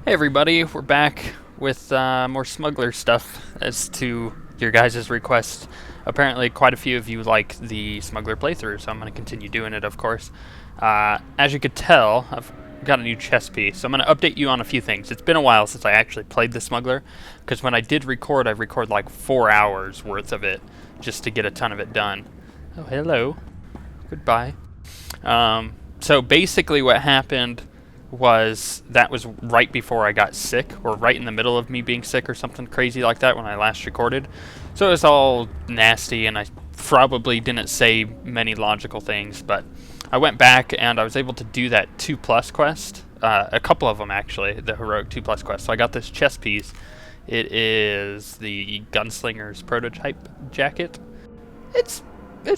Hey everybody, we're back with more Smuggler stuff as to your guys' request. Apparently quite a few of you like the Smuggler playthrough, so I'm going to continue doing it, of course. As you could tell, I've got a new chess piece, so I'm going to update you on a few things. It's been a while since I actually played the Smuggler, because when I did record, I recorded like 4 hours worth of it, just to get a ton of it done. Oh, hello. Goodbye. So basically what happened was that was right before I got sick, or right in the middle of me being sick or something crazy like that when I last recorded. So it was all nasty, and I probably didn't say many logical things, but I went back and I was able to do that 2+ quest, a couple of them actually, the heroic 2+ quest. So I got this chess piece. It is the Gunslinger's prototype jacket. It's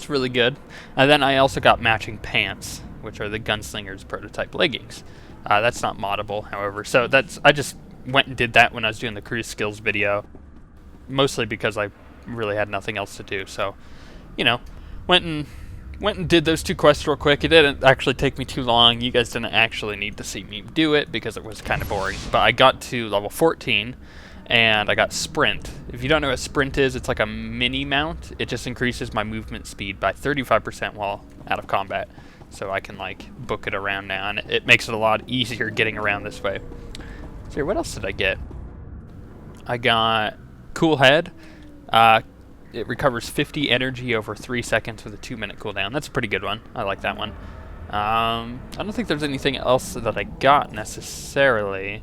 really good. And then I also got matching pants, which are the Gunslinger's prototype leggings. That's not moddable, however. So I just went and did that when I was doing the cruise skills video, mostly because I really had nothing else to do. So, you know, went and did those 2 quests real quick. It didn't actually take me too long. You guys didn't actually need to see me do it because it was kind of boring. But I got to level 14, and I got Sprint. If you don't know what Sprint is, it's like a mini mount. It just increases my movement speed by 35% while out of combat. So I can like book it around now, and it makes it a lot easier getting around this way. So here, what else did I get? I got Cool Head. It recovers 50 energy over 3 seconds with a 2-minute cooldown. That's a pretty good one. I like that one. I don't think there's anything else that I got necessarily.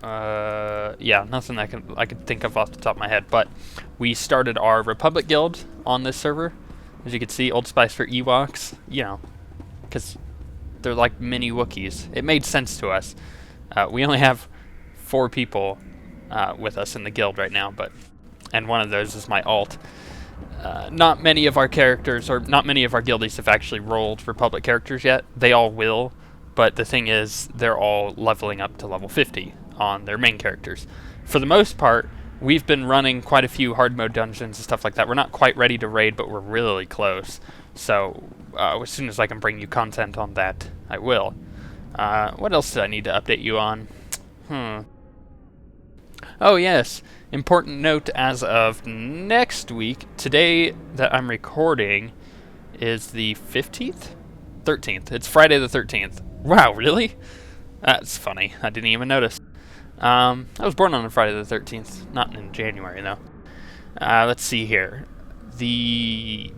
Yeah, nothing I could think of off the top of my head. But we started our Republic Guild on this server. As you can see, Old Spice for Ewoks, you know, because they're like mini Wookiees. It made sense to us. We only have 4 people with us in the guild right now, and one of those is my alt. Not many of our characters, or not many of our guildies have actually rolled Republic characters yet. They all will, but the thing is, they're all leveling up to level 50 on their main characters. For the most part, we've been running quite a few hard mode dungeons and stuff like that. We're not quite ready to raid, but we're really close. So as soon as I can bring you content on that, I will. What else did I need to update you on? Oh yes, important note as of next week. Today that I'm recording is the 15th? 13th. It's Friday the 13th. Wow, really? That's funny. I didn't even notice. I was born on Friday the 13th, not in January though. Let's see here. The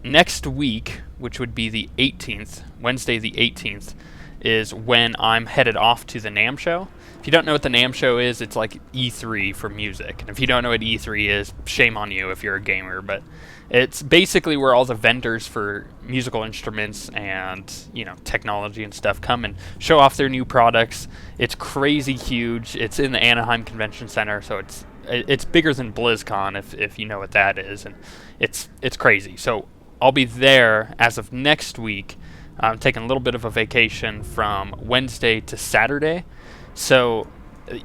next week, which would be the 18th, Wednesday the 18th, is when I'm headed off to the NAMM show. If you don't know what the NAMM show is, it's like E3 for music. And if you don't know what E3 is, shame on you if you're a gamer, but it's basically where all the vendors for musical instruments and, you know, technology and stuff come and show off their new products. It's crazy huge. It's in the Anaheim Convention Center, so it's bigger than BlizzCon if you know what that is, and it's crazy. So I'll be there as of next week. I'm taking a little bit of a vacation from Wednesday to Saturday. So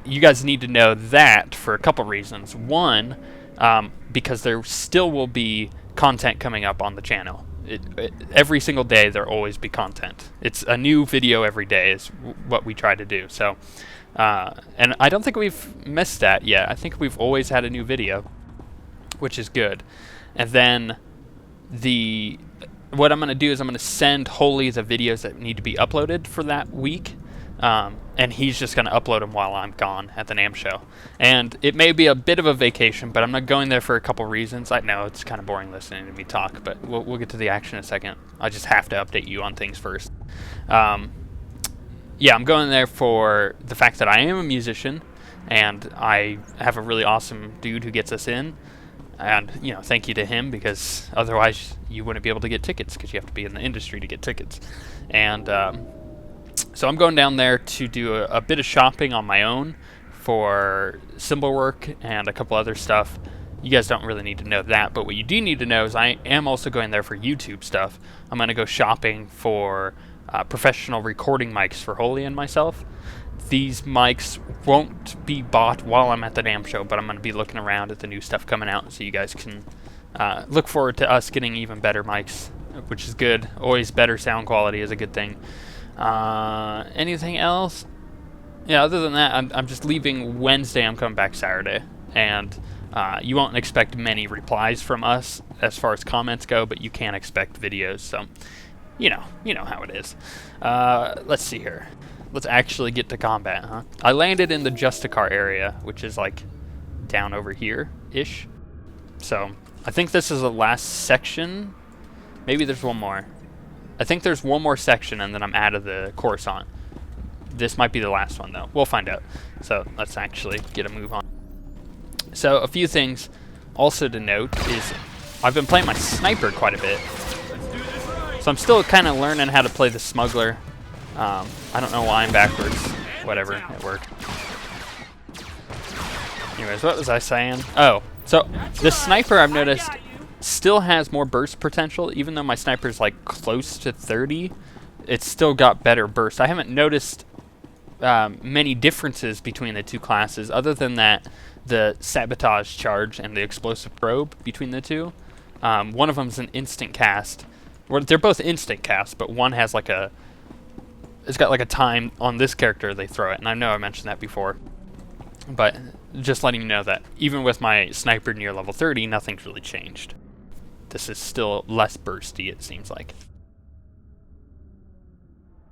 you guys need to know that for a couple reasons. One, because there still will be content coming up on the channel. Every single day there will always be content. It's a new video every day is what we try to do. So, and I don't think we've missed that yet. I think we've always had a new video, which is good. And then what I'm going to do is I'm going to send Holy the videos that need to be uploaded for that week. And he's just going to upload them while I'm gone at the NAMM show. And it may be a bit of a vacation, but I'm not going there for a couple reasons. I know it's kind of boring listening to me talk, but we'll get to the action in a second. I just have to update you on things first. Yeah, I'm going there for the fact that I am a musician, and I have a really awesome dude who gets us in. And, you know, thank you to him, because otherwise you wouldn't be able to get tickets, because you have to be in the industry to get tickets. And so I'm going down there to do a bit of shopping on my own for symbol work and a couple other stuff. You guys don't really need to know that, but what you do need to know is I am also going there for YouTube stuff. I'm going to go shopping for professional recording mics for Holy and myself. These mics won't be bought while I'm at the NAMM show, but I'm going to be looking around at the new stuff coming out, so you guys can look forward to us getting even better mics, which is good. Always better sound quality is a good thing. Anything else? Yeah, other than that, I'm just leaving Wednesday. I'm coming back Saturday. And you won't expect many replies from us as far as comments go, but you can expect videos. So, you know how it is. Let's see here. Let's actually get to combat, huh? I landed in the Justicar area, which is like down over here-ish. So, I think this is the last section. Maybe there's one more. I think there's one more section and then I'm out of the Coruscant. This might be the last one though. We'll find out. So let's actually get a move on. So a few things also to note is I've been playing my sniper quite a bit. So I'm still kind of learning how to play the Smuggler. I don't know why I'm backwards. Whatever, it worked. Anyways, what was I saying? Oh, so the sniper I've noticed still has more burst potential. Even though my sniper's like close to 30, it's still got better burst. I haven't noticed many differences between the two classes other than that the sabotage charge and the explosive probe between the two. One of them's an instant cast. Well, they're both instant cast, but one has like it's got like a time on this character they throw it, and I know I mentioned that before. But just letting you know that even with my sniper near level 30, nothing's really changed. This is still less bursty, it seems like.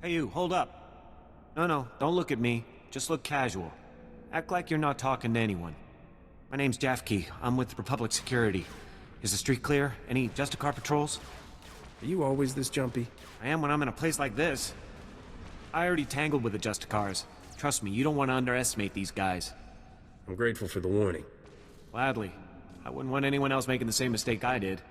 Hey you, hold up. No, don't look at me. Just look casual. Act like you're not talking to anyone. My name's Jafke. I'm with Republic Security. Is the street clear? Any Justicar patrols? Are you always this jumpy? I am when I'm in a place like this. I already tangled with the Justicars. Trust me, you don't want to underestimate these guys. I'm grateful for the warning. Gladly. I wouldn't want anyone else making the same mistake I did.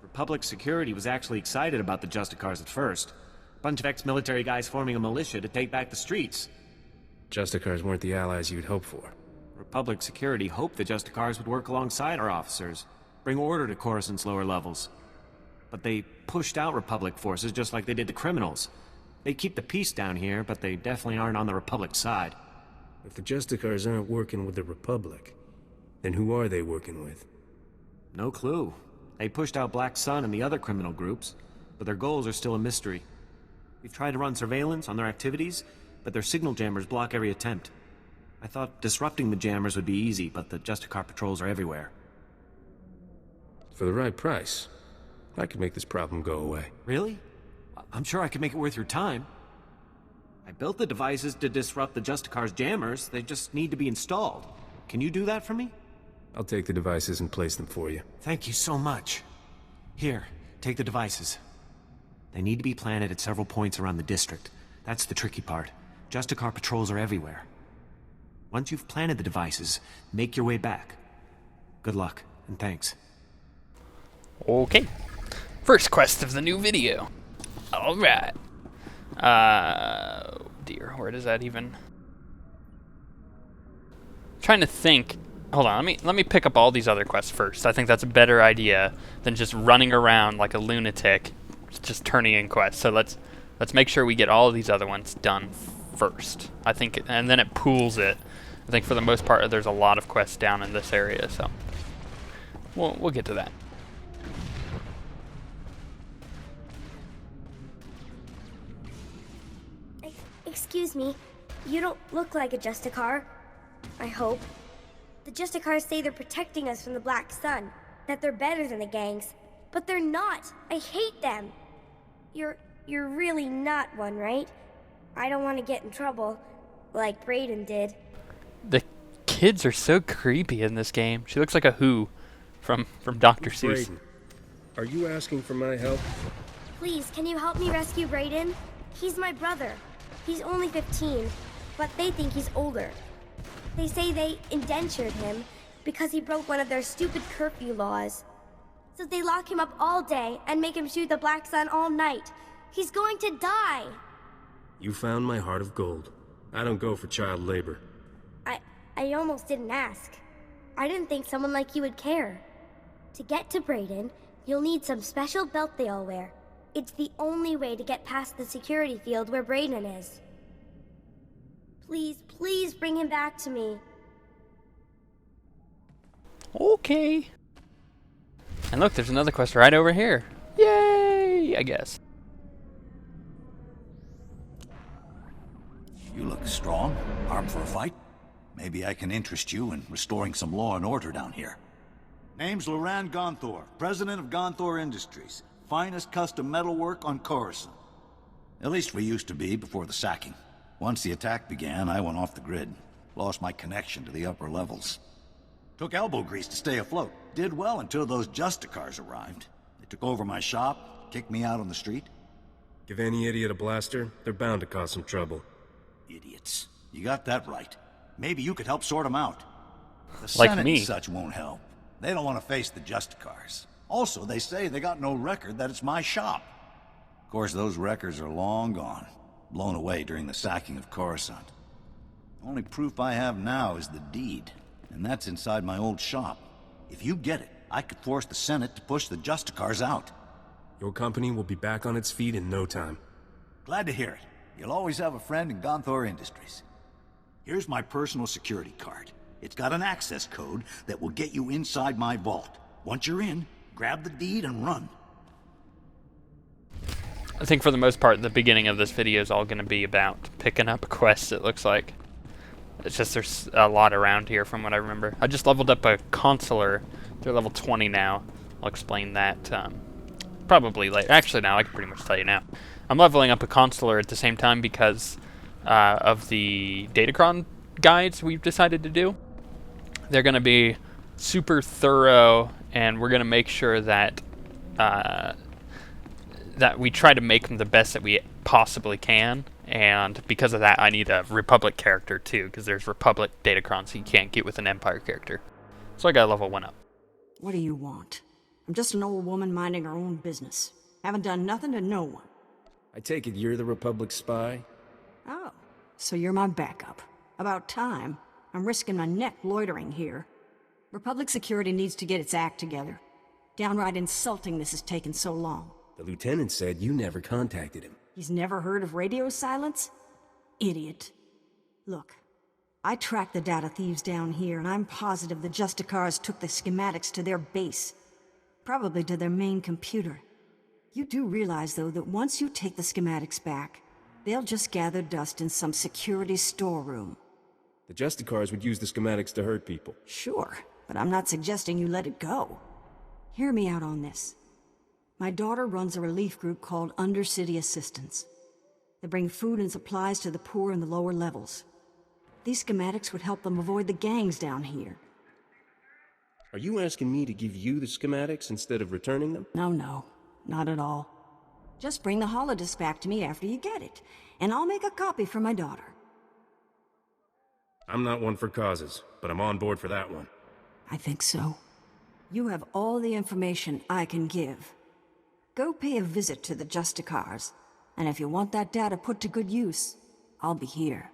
Republic Security was actually excited about the Justicars at first. Bunch of ex-military guys forming a militia to take back the streets. Justicars weren't the allies you'd hope for. Republic Security hoped the Justicars would work alongside our officers, bring order to Coruscant's lower levels. But they pushed out Republic forces just like they did the criminals. They keep the peace down here, but they definitely aren't on the Republic side. If the Justicars aren't working with the Republic, then who are they working with? No clue. They pushed out Black Sun and the other criminal groups, but their goals are still a mystery. We've tried to run surveillance on their activities, but their signal jammers block every attempt. I thought disrupting the jammers would be easy, but the Justicar patrols are everywhere. For the right price, I could make this problem go away. Really? I'm sure I could make it worth your time. I built the devices to disrupt the Justicar's jammers. They just need to be installed. Can you do that for me? I'll take the devices and place them for you. Thank you so much. Here, take the devices. They need to be planted at several points around the district. That's the tricky part. Justicar patrols are everywhere. Once you've planted the devices, make your way back. Good luck, and thanks. Okay. First quest of the new video. Alright. Dear, where does that even... Trying to think. Hold on, let me pick up all these other quests first. I think that's a better idea than just running around like a lunatic, just turning in quests. So let's make sure we get all of these other ones done first. I think, and then it pools it. I think for the most part, there's a lot of quests down in this area, so we'll get to that. Excuse me, you don't look like a Justicar. I hope. The Justicars say they're protecting us from the Black Sun, that they're better than the gangs, but they're not. I hate them. You're really not one, right? I don't want to get in trouble, like Brayden did. The kids are so creepy in this game. She looks like a Who from Dr. Seuss. Brayden, are you asking for my help? Please, can you help me rescue Brayden? He's my brother. He's only 15, but they think he's older. They say they indentured him because he broke one of their stupid curfew laws. So they lock him up all day and make him shoot the Black Sun all night. He's going to die. You found my heart of gold. I don't go for child labor. I almost didn't ask. I didn't think someone like you would care. To get to Brayden, you'll need some special belt they all wear. It's the only way to get past the security field where Brayden is. Please, please bring him back to me. Okay. And look, there's another quest right over here. Yay, I guess. You look strong. Armed for a fight? Maybe I can interest you in restoring some law and order down here. Name's Loran Gonthor, president of Gonthor Industries. Finest custom metalwork on Coruscant. At least we used to be before the sacking. Once the attack began, I went off the grid. Lost my connection to the upper levels. Took elbow grease to stay afloat. Did well until those Justicars arrived. They took over my shop, kicked me out on the street. Give any idiot a blaster, they're bound to cause some trouble. Idiots. You got that right. Maybe you could help sort them out. The Like Senate me. and such won't help. They don't want to face the Justicars. Also, they say they got no record that it's my shop. Of course, those records are long gone. Blown away during the sacking of Coruscant. Only proof I have now is the deed. And that's inside my old shop. If you get it, I could force the Senate to push the Justicars out. Your company will be back on its feet in no time. Glad to hear it. You'll always have a friend in Gonthor Industries. Here's my personal security card. It's got an access code that will get you inside my vault. Once you're in, grab the deed and run. I think for the most part, the beginning of this video is all going to be about picking up quests, it looks like. It's just there's a lot around here from what I remember. I just leveled up a consular. They're level 20 now. I'll explain that probably later. Actually, now I can pretty much tell you now. I'm leveling up a consular at the same time because of the Datacron guides we've decided to do. They're going to be super thorough, and we're going to make sure that that we try to make them the best that we possibly can. And because of that, I need a Republic character too, because there's Republic Datacrons you can't get with an Empire character. So I got level 1 up. What do you want? I'm just an old woman minding her own business. Haven't done nothing to no one. I take it you're the Republic spy? Oh, so you're my backup. About time. I'm risking my neck loitering here. Republic security needs to get its act together. Downright insulting this has taken so long. The lieutenant said you never contacted him. He's never heard of radio silence? Idiot. Look, I tracked the data thieves down here, and I'm positive the Justicars took the schematics to their base. Probably to their main computer. You do realize, though, that once you take the schematics back, they'll just gather dust in some security storeroom. The Justicars would use the schematics to hurt people. Sure, but I'm not suggesting you let it go. Hear me out on this. My daughter runs a relief group called Undercity Assistance. They bring food and supplies to the poor in the lower levels. These schematics would help them avoid the gangs down here. Are you asking me to give you the schematics instead of returning them? No, not at all. Just bring the holodisk back to me after you get it, and I'll make a copy for my daughter. I'm not one for causes, but I'm on board for that one. I think so. You have all the information I can give. Go pay a visit to the Justicars, and if you want that data put to good use, I'll be here.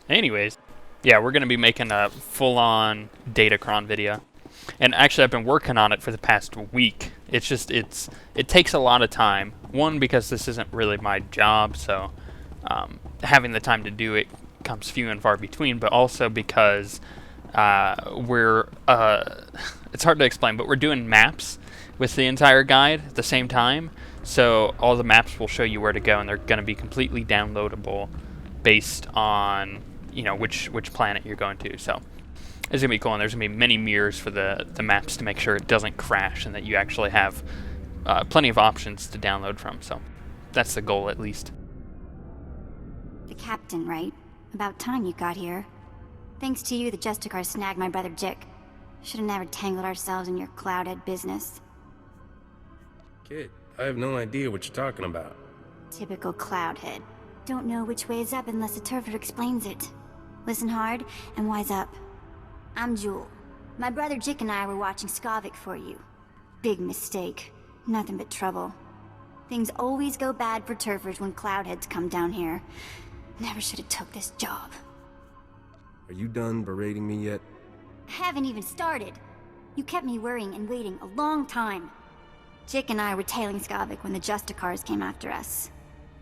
Anyways, yeah, we're going to be making a full-on Datacron video. And actually, I've been working on it for the past week. It's just, it takes a lot of time. One, because this isn't really my job, so having the time to do it comes few and far between, but also because it's hard to explain, but we're doing maps with the entire guide at the same time. So all the maps will show you where to go, and they're going to be completely downloadable based on, you know, which planet you're going to. So it's going to be cool, and there's going to be many mirrors for the maps to make sure it doesn't crash and that you actually have plenty of options to download from. So that's the goal, at least. The captain, right? About time you got here. Thanks to you, the Justicar snagged my brother Jick. Should have never tangled ourselves in your cloudhead business. Kid, I have no idea what you're talking about. Typical cloudhead. Don't know which way is up unless a turfer explains it. Listen hard and wise up. I'm Jewel. My brother Jick and I were watching Skavik for you. Big mistake. Nothing but trouble. Things always go bad for turfers when cloudheads come down here. Never should have took this job. Are you done berating me yet? Haven't even started. You kept me worrying and waiting a long time. Jick and I were tailing Skavik when the Justicars came after us.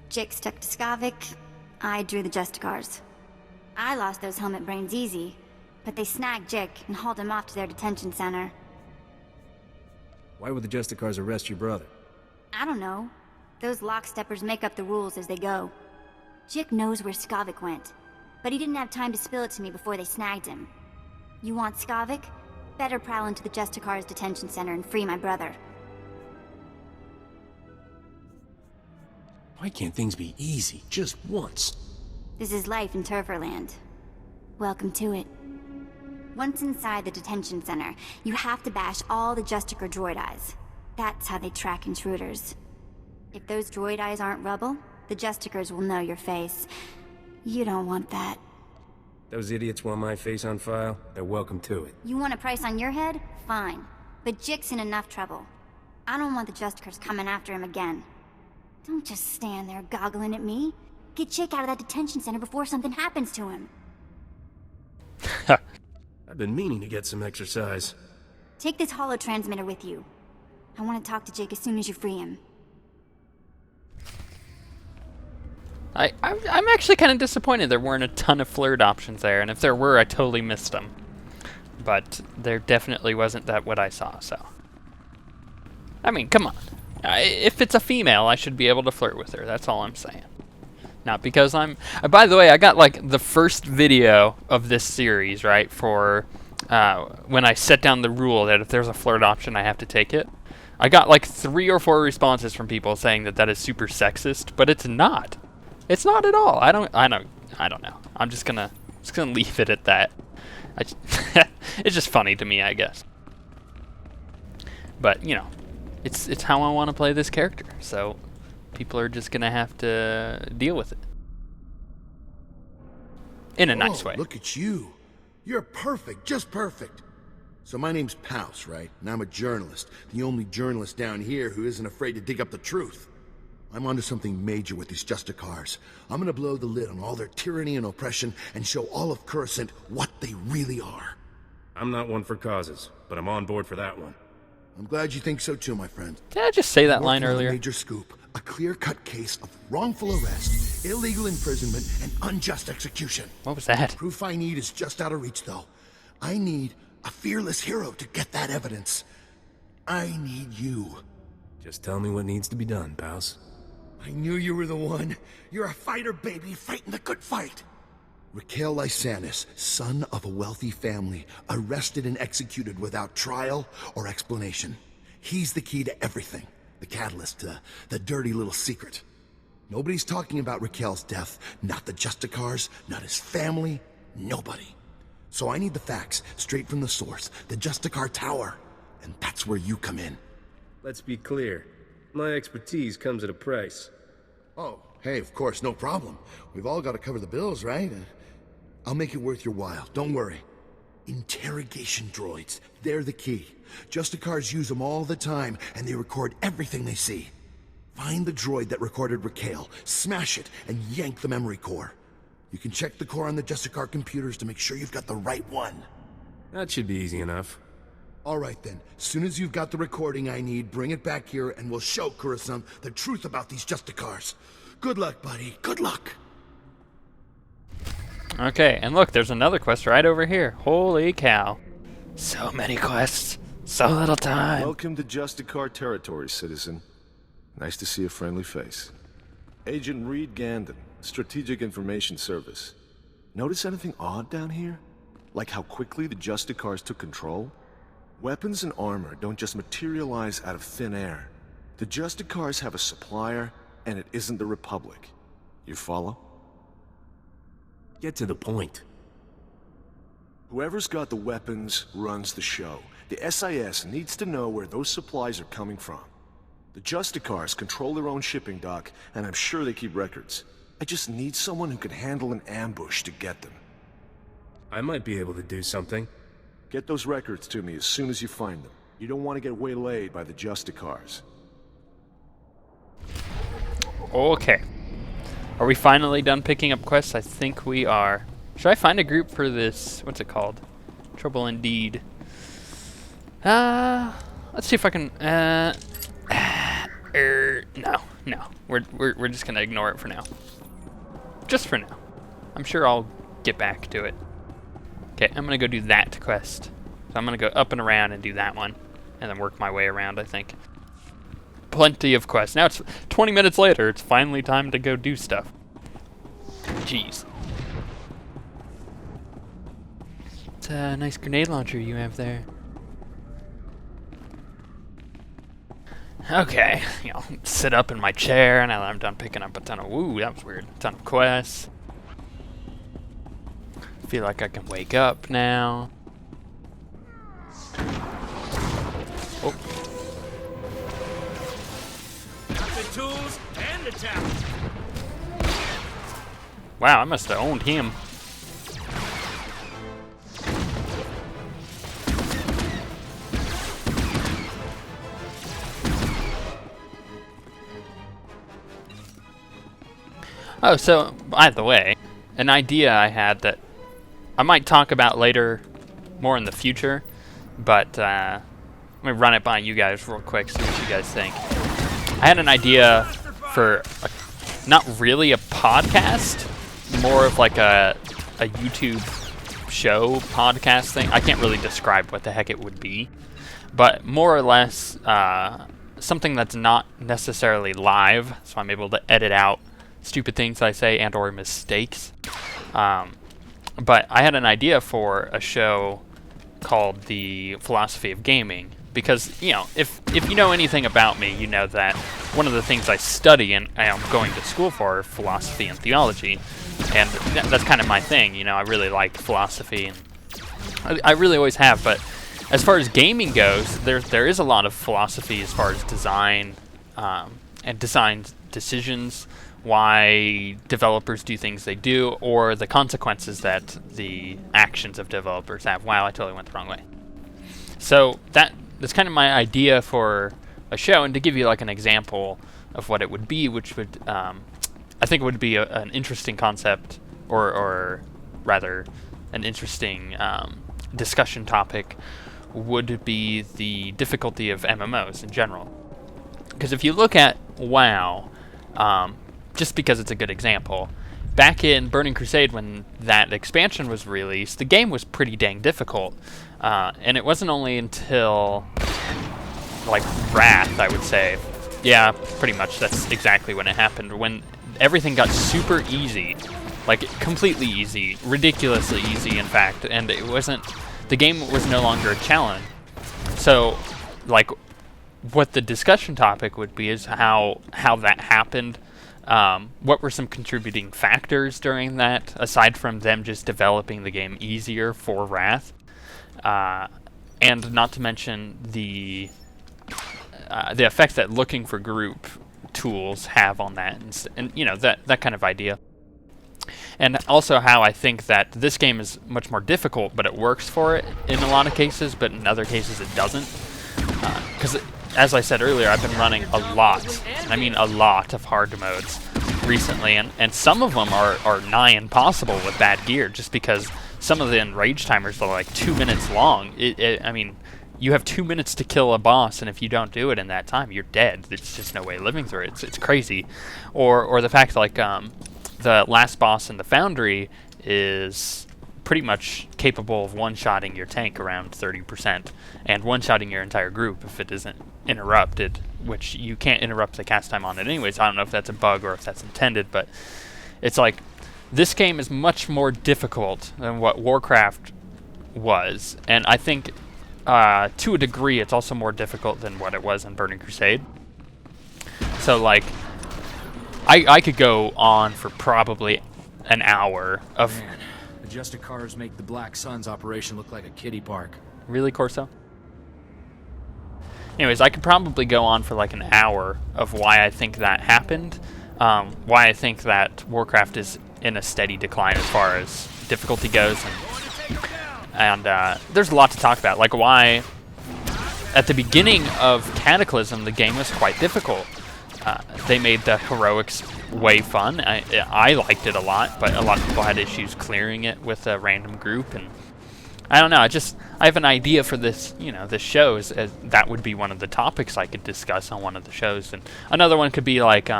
Jick stuck to Skavik, I drew the Justicars. I lost those helmet brains easy, but they snagged Jick and hauled him off to their detention center. Why would the Justicars arrest your brother? I don't know. Those locksteppers make up the rules as they go. Jick knows where Skavik went, but he didn't have time to spill it to me before they snagged him. You want Skavik? Better prowl into the Justicar's detention center and free my brother. Why can't things be easy just once? This is life in Turferland. Welcome to it. Once inside the detention center, you have to bash all the Justicar droid eyes. That's how they track intruders. If those droid eyes aren't rubble, the Justicars will know your face. You don't want that. Those idiots want my face on file? They're welcome to it. You want a price on your head? Fine. But Jick's in enough trouble. I don't want the Justicars coming after him again. Don't just stand there goggling at me. Get Jick out of that detention center before something happens to him. I've been meaning to get some exercise. Take this holo transmitter with you. I want to talk to Jake as soon as you free him. I'm actually kind of disappointed there weren't a ton of flirt options there, and if there were, I totally missed them. But there definitely wasn't that what I saw, so. I mean, come on. If it's a female, I should be able to flirt with her, that's all I'm saying. Not because I'm... by the way, I got, like, the first video of this series, right, for when I set down the rule that if there's a flirt option, I have to take it. I got, like, 3 or 4 responses from people saying that that is super sexist, but it's not. It's not at all. I don't know. I'm just gonna leave it at that. It's just funny to me, I guess. But, you know, it's how I want to play this character, so... people are just gonna have to deal with it. In a nice way. Look at you. You're perfect, just perfect. So my name's Pouse, right? And I'm a journalist. The only journalist down here who isn't afraid to dig up the truth. I'm onto something major with these Justicars. I'm gonna blow the lid on all their tyranny and oppression and show all of Coruscant what they really are. I'm not one for causes, but I'm on board for that one. I'm glad you think so too, my friend. Did I just say that line Working on a earlier? major scoop. A clear-cut case of wrongful arrest, illegal imprisonment, and unjust execution. What was that? Proof I need is just out of reach, though. I need a fearless hero to get that evidence. I need you. Just tell me what needs to be done, Pals. I knew you were the one. You're a fighter, baby, fighting the good fight. Raquel Lysanis, son of a wealthy family, arrested and executed without trial or explanation. He's the key to everything. The catalyst, the dirty little secret. Nobody's talking about Raquel's death. Not the Justicars, not his family, nobody. So I need the facts, straight from the source, the Justicar Tower. And that's where you come in. Let's be clear. My expertise comes at a price. Oh, hey, of course, no problem. We've all got to cover the bills, right? I'll make it worth your while, don't worry. Interrogation droids, they're the key. Justicars use them all the time, and they record everything they see. Find the droid that recorded Raquel, smash it, and yank the memory core. You can check the core on the Justicar computers to make sure you've got the right one. That should be easy enough. All right then, as soon as you've got the recording I need, bring it back here, and we'll show Coruscant the truth about these Justicars. Good luck, buddy, good luck. Okay, and look, there's another quest right over here. Holy cow. So many quests. So little time. Welcome to Justicar territory, citizen. Nice to see a friendly face. Agent Reed Gandon, Strategic Information Service. Notice anything odd down here? Like how quickly the Justicars took control? Weapons and armor don't just materialize out of thin air. The Justicars have a supplier, and it isn't the Republic. You follow? Get to the point. Whoever's got the weapons runs the show. The SIS needs to know where those supplies are coming from. The Justicars control their own shipping dock, and I'm sure they keep records. I just need someone who can handle an ambush to get them. I might be able to do something. Get those records to me as soon as you find them. You don't want to get waylaid by the Justicars. Okay. Are we finally done picking up quests? I think we are. Should I find a group for this? What's it called? Trouble Indeed. Let's see if I can. No. We're just gonna ignore it for now. Just for now. I'm sure I'll get back to it. Okay, I'm gonna go do that quest. So I'm gonna go up and around and do that one, and then work my way around. I think. Plenty of quests. Now it's 20 minutes later. It's finally time to go do stuff. Jeez. It's a nice grenade launcher you have there. Okay, sit up in my chair now that I'm done picking up a ton of... Woo, that was weird. A ton of quests. Feel like I can wake up now. Oh. Got the tools and the talent. Wow, I must have owned him. Oh, so, by the way, an idea I had that I might talk about later, more in the future, but let me run it by you guys real quick, see what you guys think. I had an idea for, not really a podcast, more of like a YouTube show podcast thing. I can't really describe what the heck it would be, but more or less something that's not necessarily live, so I'm able to edit out stupid things I say and or mistakes. But I had an idea for a show called The Philosophy of Gaming, because, if you know anything about me, you know that one of the things I study and I am going to school for philosophy and theology, and that's kind of my thing. I really like philosophy, and I really always have, but as far as gaming goes, there is a lot of philosophy as far as design and design decisions, why developers do things they do, or the consequences that the actions of developers have. Wow, I totally went the wrong way. So that's kind of my idea for a show, and to give you like an example of what it would be, which would, I think it would be an interesting concept, or rather an interesting discussion topic, would be the difficulty of MMOs in general. Because if you look at WoW, just because it's a good example, back in Burning Crusade when that expansion was released, the game was pretty dang difficult. And it wasn't only until, like, Wrath, I would say. Yeah, pretty much, that's exactly when it happened. When everything got super easy, like, completely easy, ridiculously easy, in fact, and it wasn't, the game was no longer a challenge. So, like, what the discussion topic would be is how that happened. What were some contributing factors during that, aside from them just developing the game easier for Wrath? And not to mention the effect that looking for group tools have on that, and that kind of idea. And also how I think that this game is much more difficult, but it works for it in a lot of cases, but in other cases it doesn't. Because as I said earlier, I've been running a lot, and I mean a lot of hard modes recently, and some of them are nigh impossible with bad gear, just because some of the enrage timers are like 2 minutes long. I mean, you have 2 minutes to kill a boss, and if you don't do it in that time, you're dead. There's just no way living through it. It's crazy. Or the fact, like, the last boss in the Foundry is pretty much capable of one-shotting your tank around 30%, and one-shotting your entire group if it isn't interrupted, which you can't interrupt the cast time on it anyways. I don't know if that's a bug or if that's intended, but it's like, this game is much more difficult than what Warcraft was, and I think to a degree it's also more difficult than what it was in Burning Crusade. So, like, I could go on for probably an hour of... Man, the Justicars make the Black Sun's operation look like a kiddie park. Really, Corso? Anyways, I could probably go on for like an hour of why I think that happened, why I think that Warcraft is in a steady decline as far as difficulty goes, and there's a lot to talk about, like why at the beginning of Cataclysm the game was quite difficult. They made the heroics way fun. I liked it a lot, but a lot of people had issues clearing it with a random group, and I don't know, I have an idea for this, this show, as that would be one of the topics I could discuss on one of the shows, and another one could be like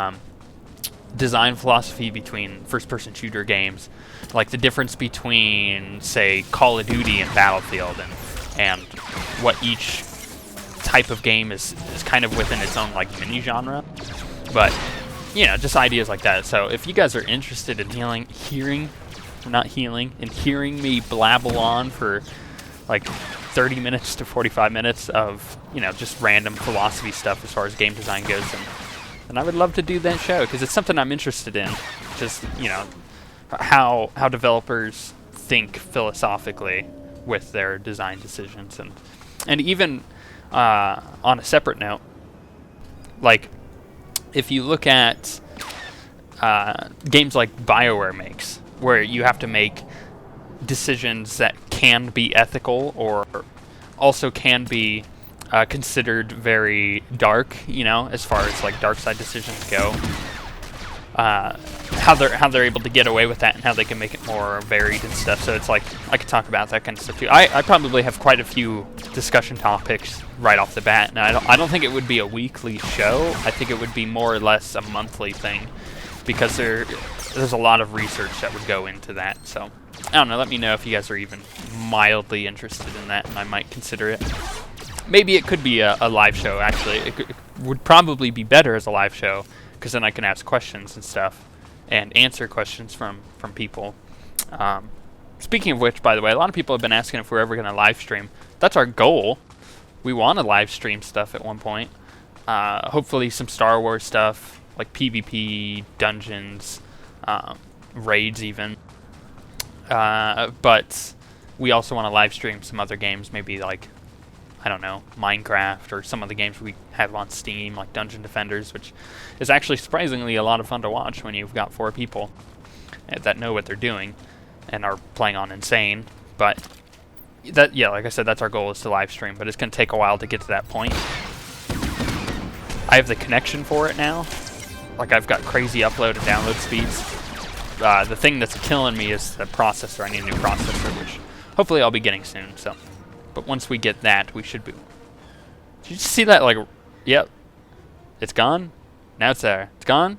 design philosophy between first-person shooter games, like the difference between, say, Call of Duty and Battlefield, and what each type of game is kind of within its own like mini genre. But you know, just ideas like that. So if you guys are interested in hearing me blabble on for like 30 minutes to 45 minutes of, you know, just random philosophy stuff as far as game design goes, and I would love to do that show, because it's something I'm interested in. Just, you know, how developers think philosophically with their design decisions, and even on a separate note, like if you look at games like BioWare makes, where you have to make decisions that can be ethical or also can be considered very dark, you know, as far as like dark side decisions go. How they're able to get away with that, and how they can make it more varied and stuff. So it's like, I could talk about that kind of stuff too. I probably have quite a few discussion topics right off the bat, and I don't think it would be a weekly show. I think it would be more or less a monthly thing, because there's a lot of research that would go into that. So I don't know, let me know if you guys are even mildly interested in that, and I might consider it. Maybe it could be a live show, actually. It would probably be better as a live show, because then I can ask questions and stuff and answer questions from people. Speaking of which, by the way, a lot of people have been asking if we're ever going to live stream. That's our goal. We want to live stream stuff at one point. Hopefully some Star Wars stuff, like PvP, dungeons, raids even. But we also want to live stream some other games, maybe like, I don't know, Minecraft, or some of the games we have on Steam, like Dungeon Defenders, which is actually surprisingly a lot of fun to watch when you've got 4 people that know what they're doing and are playing on Insane. But that, yeah, like I said, that's our goal, is to live stream, but it's going to take a while to get to that point. I have the connection for it now. Like, I've got crazy upload and download speeds. The thing that's killing me is the processor. I need a new processor, which hopefully I'll be getting soon. So, but once we get that, we should be. Did you just see that? Like, yep, it's gone. Now it's there. It's gone.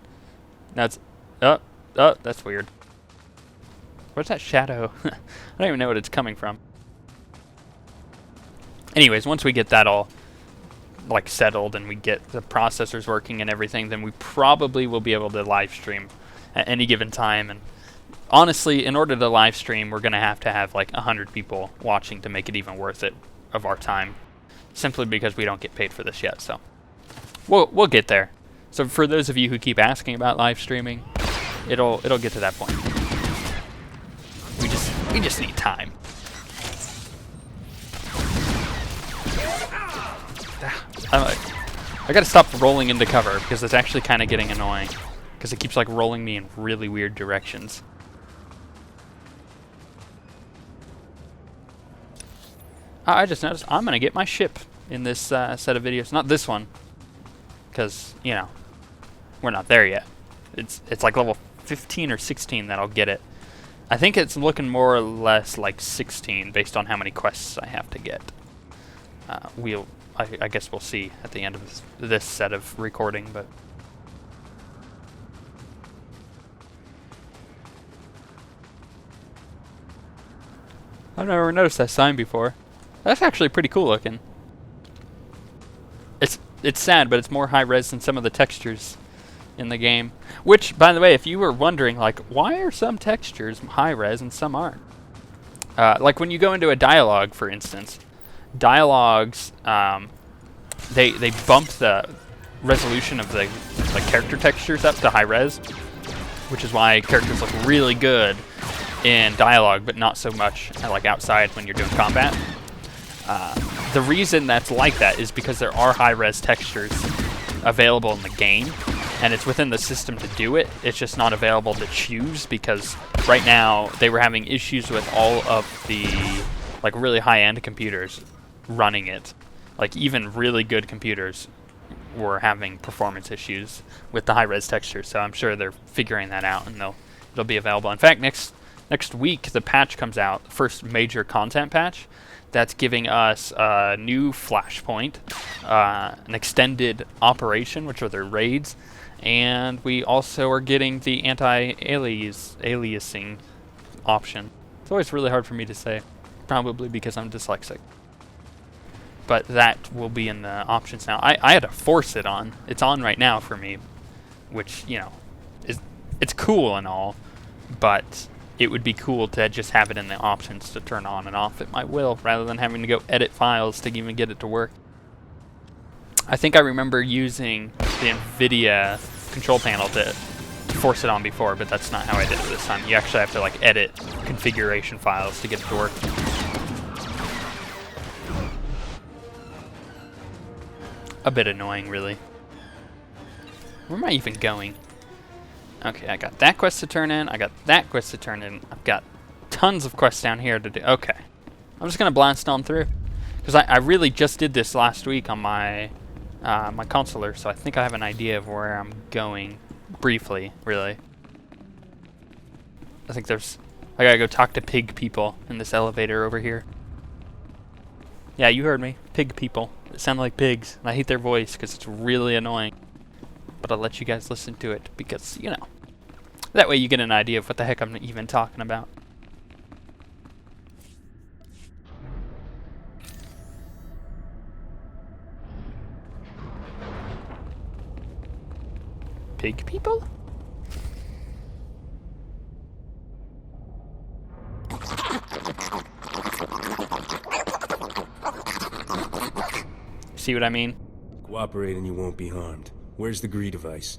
Now it's. Oh, that's weird. Where's that shadow? I don't even know what it's coming from. Anyways, once we get that all like settled and we get the processors working and everything, then we probably will be able to live stream at any given time. And honestly, in order to live stream, we're going to have like 100 people watching to make it even worth it of our time, simply because we don't get paid for this yet. So we'll get there. So for those of you who keep asking about live streaming, it'll get to that point. We just need time. I gotta stop rolling into cover, because it's actually kind of getting annoying, because it keeps like rolling me in really weird directions. I just noticed I'm gonna get my ship in this set of videos. Not this one, because, you know, we're not there yet. It's like level 15 or 16 that I'll get it. I think it's looking more or less like 16 based on how many quests I have to get. I guess we'll see at the end of this set of recording, but I've never noticed that sign before. That's actually pretty cool looking. It's sad, but it's more high res than some of the textures in the game. Which, by the way, if you were wondering, like, why are some textures high res and some aren't? Like when you go into a dialogue, for instance, dialogues, they bump the resolution of the character textures up to high res, which is why characters look really good in dialogue, but not so much like outside when you're doing combat. The reason that's like that is because there are high res textures available in the game, and it's within the system to do it. It's just not available to choose, because right now they were having issues with all of the like really high-end computers running it. Like even really good computers were having performance issues with the high-res textures. So I'm sure they're figuring that out, and it'll be available. In fact, next week the patch comes out, the first major content patch. That's giving us a new flashpoint, an extended operation, which are their raids, and we also are getting the anti-aliasing option. It's always really hard for me to say, probably because I'm dyslexic. But that will be in the options now. I had to force it on. It's on right now for me, which, you know, it's cool and all, but it would be cool to just have it in the options to turn on and off at my will, rather than having to go edit files to even get it to work. I think I remember using the NVIDIA control panel to force it on before, but that's not how I did it this time. You actually have to like edit configuration files to get it to work. A bit annoying, really. Where am I even going? Okay, I got that quest to turn in. I got that quest to turn in. I've got tons of quests down here to do. Okay. I'm just going to blast on through. Because I really just did this last week on my my consular, so I think I have an idea of where I'm going briefly, really. I think I gotta go talk to pig people in this elevator over here. Yeah, you heard me. Pig people. They sound like pigs, and I hate their voice because it's really annoying. But I'll let you guys listen to it because, you know, that way you get an idea of what the heck I'm even talking about. Pig people? See what I mean? Cooperate and you won't be harmed. Where's the Gree device?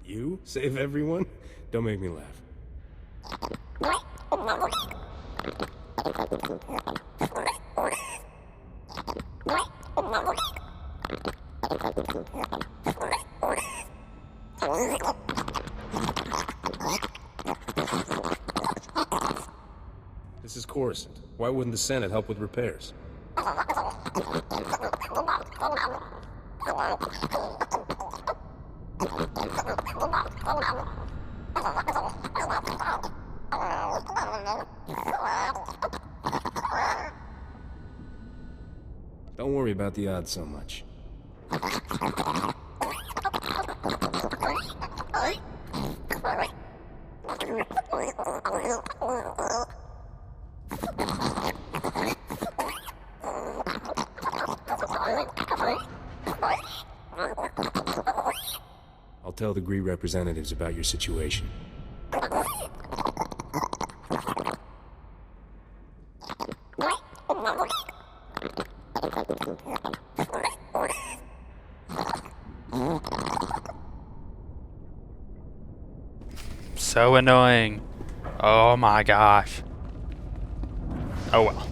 You? Save everyone? Don't make me laugh. This is Coruscant. Why wouldn't the Senate help with repairs? Don't worry about the odds so much. I'll tell the Gree representatives about your situation. So annoying. Oh my gosh. Oh well.